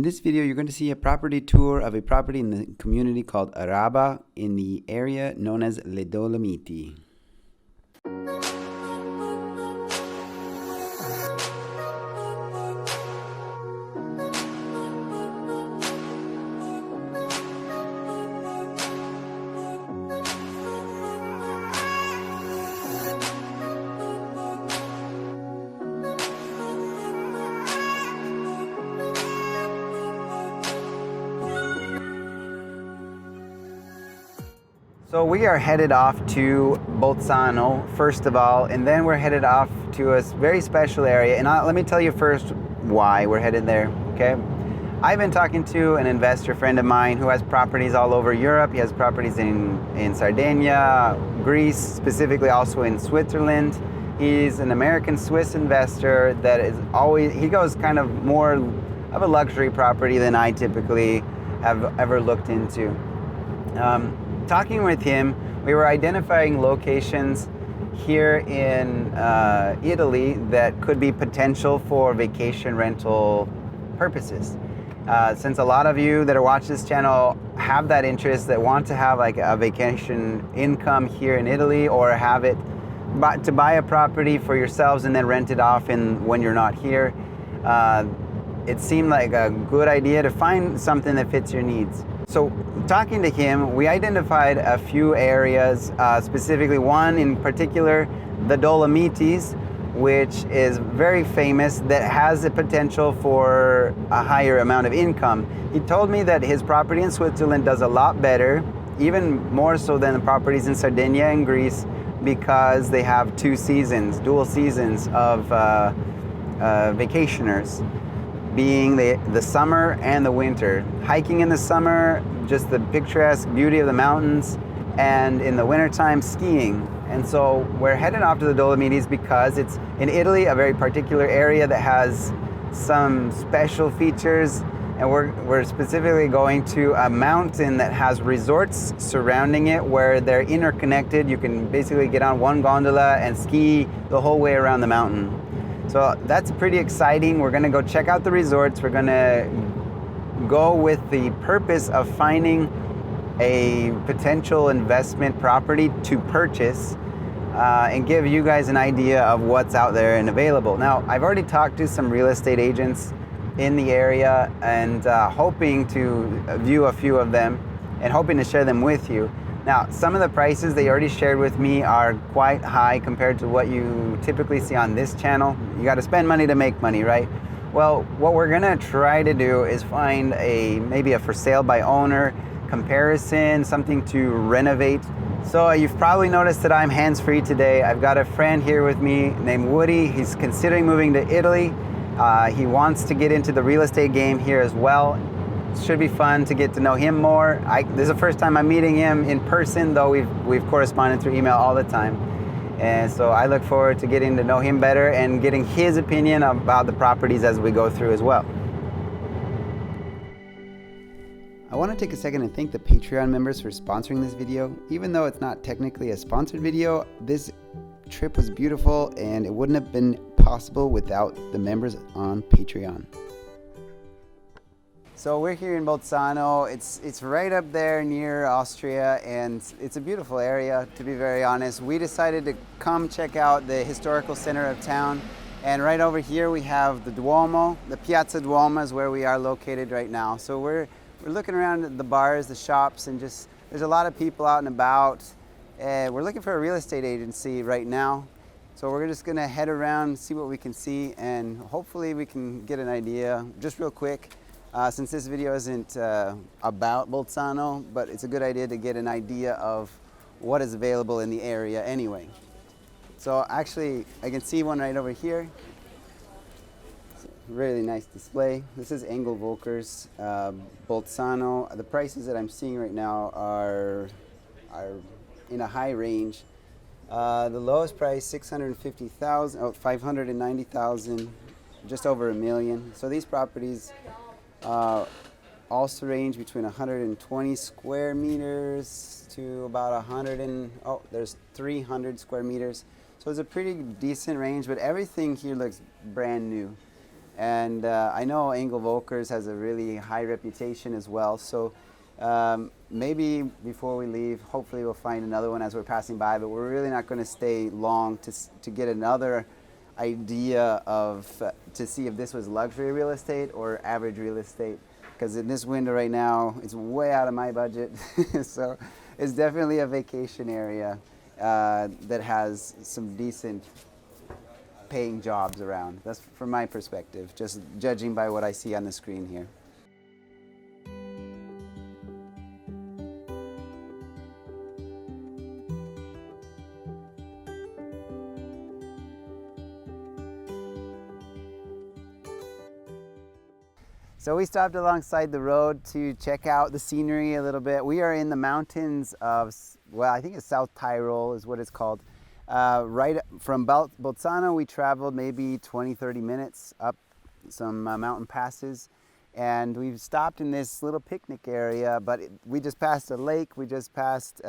In this video, you're going to see a property tour of a property in the community called Arabba in the area known as Le Dolomiti. So we are headed off to BOTSANO first of all, and then we're headed off to a very special area. And let me tell you first why we're headed there, okay? I've been talking to an investor friend of mine who has properties all over Europe. He has properties in Sardinia, Greece, specifically also in Switzerland. He's an American-Swiss investor that is always, he goes kind of more of a luxury property than I typically have ever looked into. Talking with him, we were identifying locations here in Italy that could be potential for vacation rental purposes. Since a lot of you that are watching this channel have that interest, that want to have like a vacation income here in Italy, or have it to buy a property for yourselves and then rent it off when you're not here, it seemed like a good idea to find something that fits your needs. So talking to him, we identified a few areas, specifically one in particular, the Dolomites, which is very famous, that has the potential for a higher amount of income. He told me that his property in Switzerland does a lot better, even more so than the properties in Sardinia and Greece, because they have dual seasons of vacationers, being the summer and the winter. Hiking in the summer, just the picturesque beauty of the mountains, and in the wintertime, skiing. And so we're headed off to the Dolomites because it's in Italy, a very particular area that has some special features, and we're specifically going to a mountain that has resorts surrounding it where they're interconnected. You can basically get on one gondola and ski the whole way around the mountain. So that's pretty exciting. We're gonna go check out the resorts. We're gonna go with the purpose of finding a potential investment property to purchase and give you guys an idea of what's out there and available. Now, I've already talked to some real estate agents in the area and hoping to view a few of them and hoping to share them with you. Now, some of the prices they already shared with me are quite high compared to what you typically see on this channel. You got to spend money to make money, right? Well, what we're gonna try to do is find maybe a for sale by owner comparison, something to renovate. So you've probably noticed that I'm hands-free today. I've got a friend here with me named Woody. He's considering moving to Italy. He wants to get into the real estate game here as well. Should be fun to get to know him more. This is the first time I'm meeting him in person, though we've corresponded through email all the time. And so I look forward to getting to know him better and getting his opinion about the properties as we go through as well. I want to take a second and thank the Patreon members for sponsoring this video. Even though it's not technically a sponsored video, this trip was beautiful and it wouldn't have been possible without the members on Patreon. So we're here in BOTSANO. It's right up there near Austria, and it's a beautiful area, to be very honest. We decided to come check out the historical center of town, and right over here we have the Duomo. The Piazza Duomo is where we are located right now. So we're looking around at the bars, the shops, and just there's a lot of people out and about. We're looking for a real estate agency right now. So we're just gonna head around, see what we can see, and hopefully we can get an idea, just real quick. Since this video isn't about BOTSANO, but it's a good idea to get an idea of what is available in the area anyway. So actually, I can see one right over here. It's a really nice display. This is Engelvolker's BOTSANO. The prices that I'm seeing right now are in a high range. The lowest price, 650,000, 590,000, just over $1 million. So these properties also range between 120 square meters to about there's 300 square meters. So it's a pretty decent range, but everything here looks brand new. And I know Engel Volkers has a really high reputation as well. So maybe before we leave, hopefully we'll find another one as we're passing by, but we're really not going to stay long to get another idea of, to see if this was luxury real estate or average real estate. Because in this window right now, it's way out of my budget. So it's definitely a vacation area that has some decent paying jobs around. That's from my perspective, just judging by what I see on the screen here. So we stopped alongside the road to check out the scenery a little bit. We are in the mountains of, well, I think it's South Tyrol is what it's called. Right from BOTSANO, we traveled maybe 20-30 minutes up some mountain passes. And we've stopped in this little picnic area, but we just passed a lake. We just passed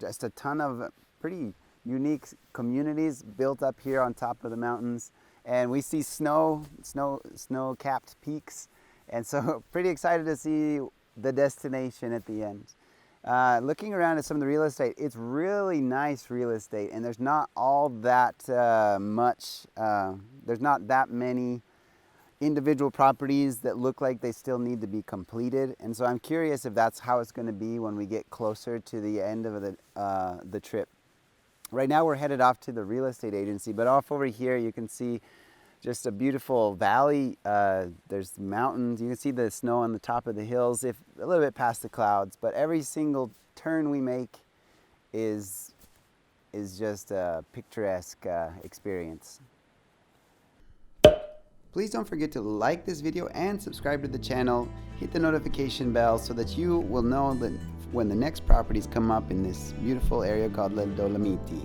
just a ton of pretty unique communities built up here on top of the mountains. And we see snow-capped peaks. And so pretty excited to see the destination at the end. Looking around at some of the real estate, it's really nice real estate, and there's not all that there's not that many individual properties that look like they still need to be completed. And so I'm curious if that's how it's going to be when we get closer to the end of the trip. Right now we're headed off to the real estate agency, but off over here you can see just a beautiful valley. There's mountains. You can see the snow on the top of the hills, if a little bit past the clouds. But every single turn we make is just a picturesque experience. Please don't forget to like this video and subscribe to the channel. Hit the notification bell so that you will know that when the next properties come up in this beautiful area called Le Dolomiti.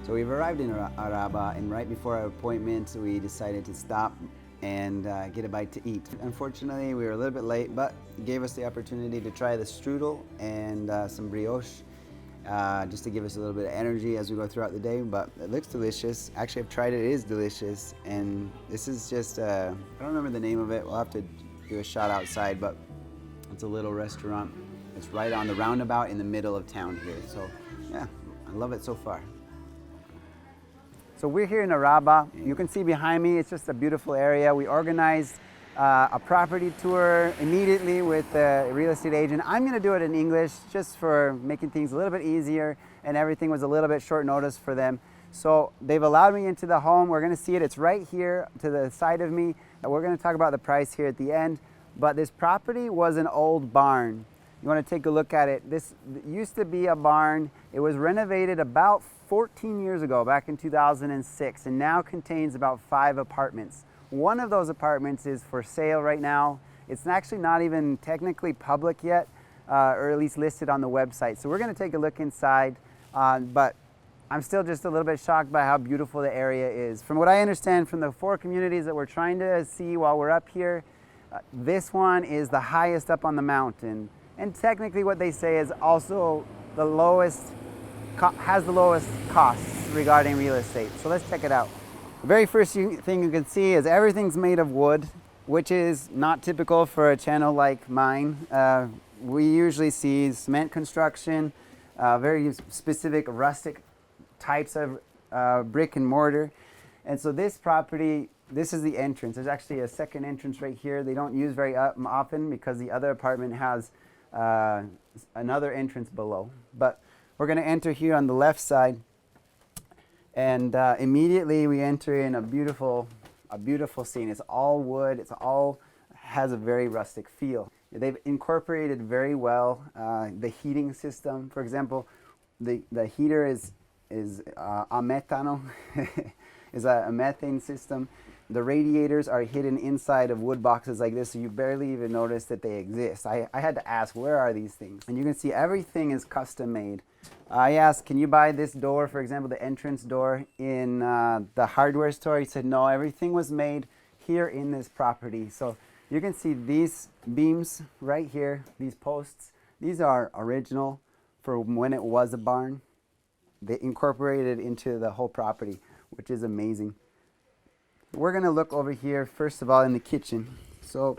So we've arrived in Arabba, and right before our appointment we decided to stop and get a bite to eat. Unfortunately we were a little bit late, but it gave us the opportunity to try the strudel and some brioche, just to give us a little bit of energy as we go throughout the day. But it looks delicious. Actually, I've tried it, it is delicious. And this is just, I don't remember the name of it, we'll have to do a shot outside, but it's a little restaurant. It's right on the roundabout in the middle of town here. So yeah, I love it so far. So we're here in Arabba. You can see behind me, it's just a beautiful area. We organized a property tour immediately with the real estate agent. I'm gonna do it in English just for making things a little bit easier, and everything was a little bit short notice for them. So they've allowed me into the home. We're gonna see it, it's right here to the side of me. We're gonna talk about the price here at the end, but this property was an old barn. You wanna take a look at it. This used to be a barn. It was renovated about 14 years ago, back in 2006, and now contains about 5 apartments. One of those apartments is for sale right now. It's actually not even technically public yet, or at least listed on the website. So we're gonna take a look inside, but I'm still just a little bit shocked by how beautiful the area is. From what I understand from the 4 communities that we're trying to see while we're up here, this one is the highest up on the mountain. And technically what they say is also the lowest, has the lowest costs regarding real estate. So let's check it out. The very first thing you can see is everything's made of wood, which is not typical for a channel like mine. We usually see cement construction, very specific rustic types of brick and mortar. And so this property, this is the entrance. There's actually a second entrance right here. They don't use very often because the other apartment has another entrance below. But we're going to enter here on the left side, and immediately we enter in a beautiful scene. It's all wood. It's all has a very rustic feel. They've incorporated very well the heating system. For example, the heater is a metano, is a methane system. The radiators are hidden inside of wood boxes like this, so you barely even notice that they exist. I had to ask, where are these things? And you can see everything is custom made. I asked, can you buy this door, for example, the entrance door in the hardware store? He said, no, everything was made here in this property. So you can see these beams right here, these posts. These are original for when it was a barn. They incorporated it into the whole property, which is amazing. We're going to look over here, first of all, in the kitchen. So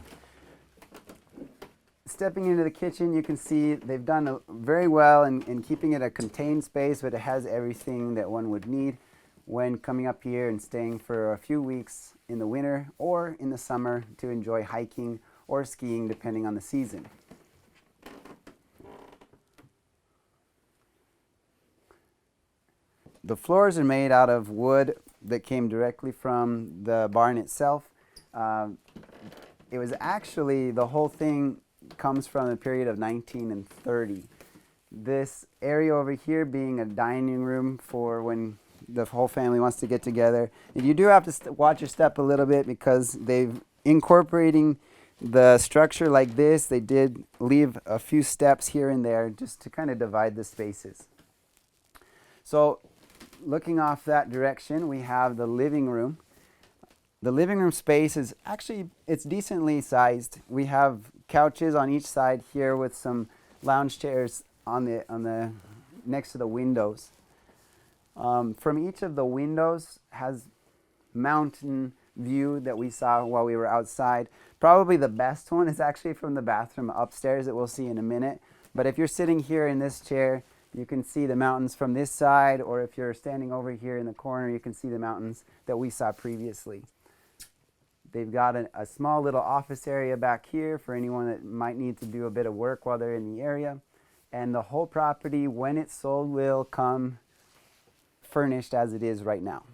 stepping into the kitchen, you can see they've done very well in keeping it a contained space, but it has everything that one would need when coming up here and staying for a few weeks in the winter or in the summer to enjoy hiking or skiing, depending on the season. The floors are made out of wood that came directly from the barn itself. It was actually, the whole thing comes from the period of 1930. This area over here being a dining room for when the whole family wants to get together. And you do have to watch your step a little bit because they've incorporating the structure like this. They did leave a few steps here and there just to kind of divide the spaces. So looking off that direction, we have the living room. The living room space is actually, it's decently sized. We have couches on each side here with some lounge chairs on the next to the windows. From each of the windows has mountain view that we saw while we were outside. Probably the best one is actually from the bathroom upstairs that we'll see in a minute. But if you're sitting here in this chair, you can see the mountains from this side, or if you're standing over here in the corner, you can see the mountains that we saw previously. They've got a small little office area back here for anyone that might need to do a bit of work while they're in the area. And the whole property, when it's sold, will come furnished as it is right now.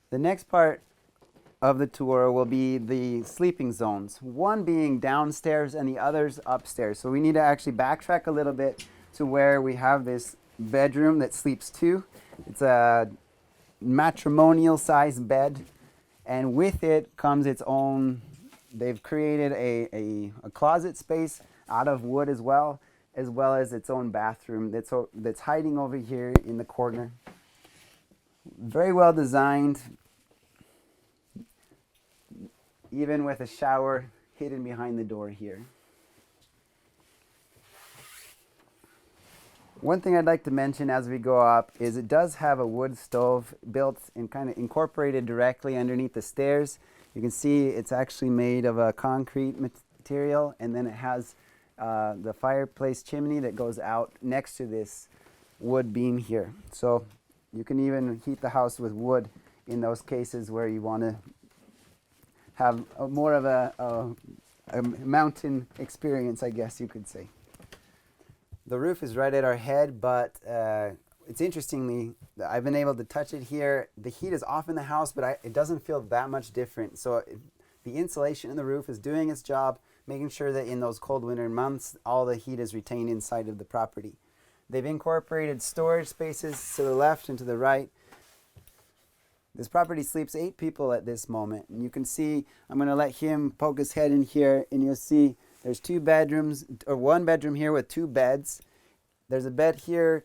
The next part of the tour will be the sleeping zones, one being downstairs and the others upstairs. So we need to actually backtrack a little bit to where we have this bedroom that sleeps two. It's a matrimonial sized bed, and with it comes its own, they've created a closet space out of wood as well as its own bathroom that's hiding over here in the corner. Very well designed, even with a shower hidden behind the door here. One thing I'd like to mention as we go up is it does have a wood stove built and kind of incorporated directly underneath the stairs. You can see it's actually made of a concrete material, and then it has the fireplace chimney that goes out next to this wood beam here. So you can even heat the house with wood in those cases where you want to have more of a mountain experience, I guess you could say. The roof is right at our head, but it's interestingly, I've been able to touch it here. The heat is off in the house, but it doesn't feel that much different. So the insulation in the roof is doing its job, making sure that in those cold winter months, all the heat is retained inside of the property. They've incorporated storage spaces to the left and to the right. This property sleeps 8 people at this moment. And you can see, I'm going to let him poke his head in here, and you'll see there's 2 bedrooms, or 1 bedroom here with 2 beds. There's a bed here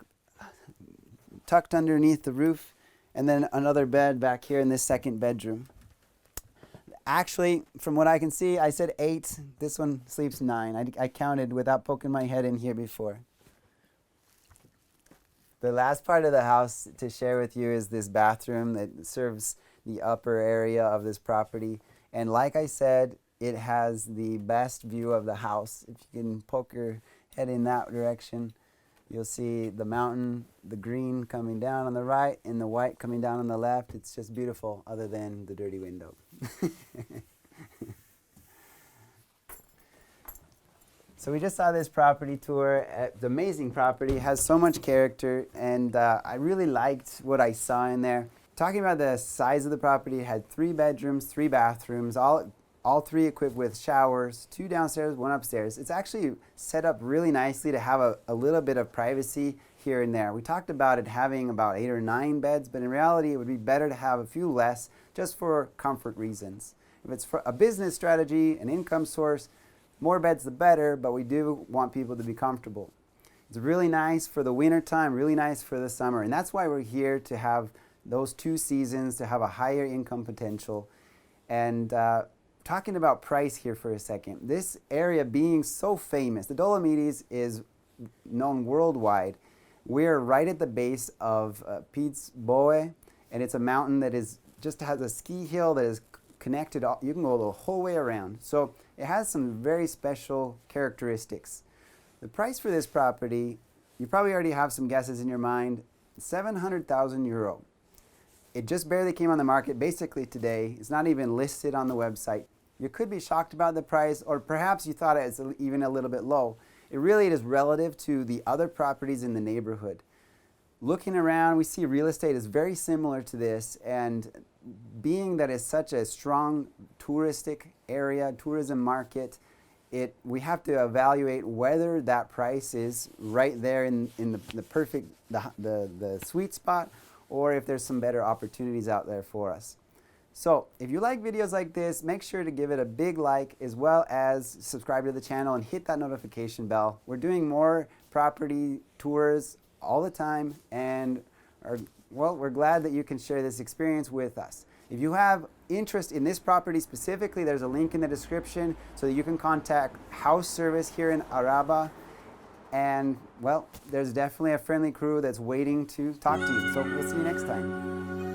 tucked underneath the roof, and then another bed back here in this second bedroom. Actually, from what I can see, I said 8. This one sleeps 9. I counted without poking my head in here before. The last part of the house to share with you is this bathroom that serves the upper area of this property. And like I said, it has the best view of the house. If you can poke your head in that direction, you'll see the mountain, the green coming down on the right, and the white coming down on the left. It's just beautiful, other than the dirty window. So we just saw this property tour. It's an amazing property. It has so much character, and I really liked what I saw in there. Talking about the size of the property, it had 3 bedrooms, 3 bathrooms, all 3 equipped with showers, 2 downstairs, 1 upstairs. It's actually set up really nicely to have a little bit of privacy here and there. We talked about it having about 8 or 9 beds, but in reality, it would be better to have a few less just for comfort reasons. If it's for a business strategy, an income source, more beds the better, but we do want people to be comfortable. It's really nice for the winter time, really nice for the summer, and that's why we're here, to have those 2 seasons, to have a higher income potential. And talking about price here for a second. This area being so famous, the Dolomites is known worldwide. We're right at the base of Piz Boe, and it's a mountain that is just has a ski hill that is connected. You can go the whole way around. So it has some very special characteristics. The price for this property, you probably already have some guesses in your mind, 700,000 euro. It just barely came on the market basically today. It's not even listed on the website. You could be shocked about the price, or perhaps you thought it's even a little bit low. It really is relative to the other properties in the neighborhood. Looking around, we see real estate is very similar to this, and being that it's such a strong touristic area, tourism market, we have to evaluate whether that price is right there in the perfect, the sweet spot, or if there's some better opportunities out there for us. So if you like videos like this, make sure to give it a big like, as well as subscribe to the channel and hit that notification bell. We're doing more property tours all the time, and we're glad that you can share this experience with us. If you have interest in this property specifically, there's a link in the description so that you can contact house service here in Arabba. And well, there's definitely a friendly crew that's waiting to talk to you. So we'll see you next time.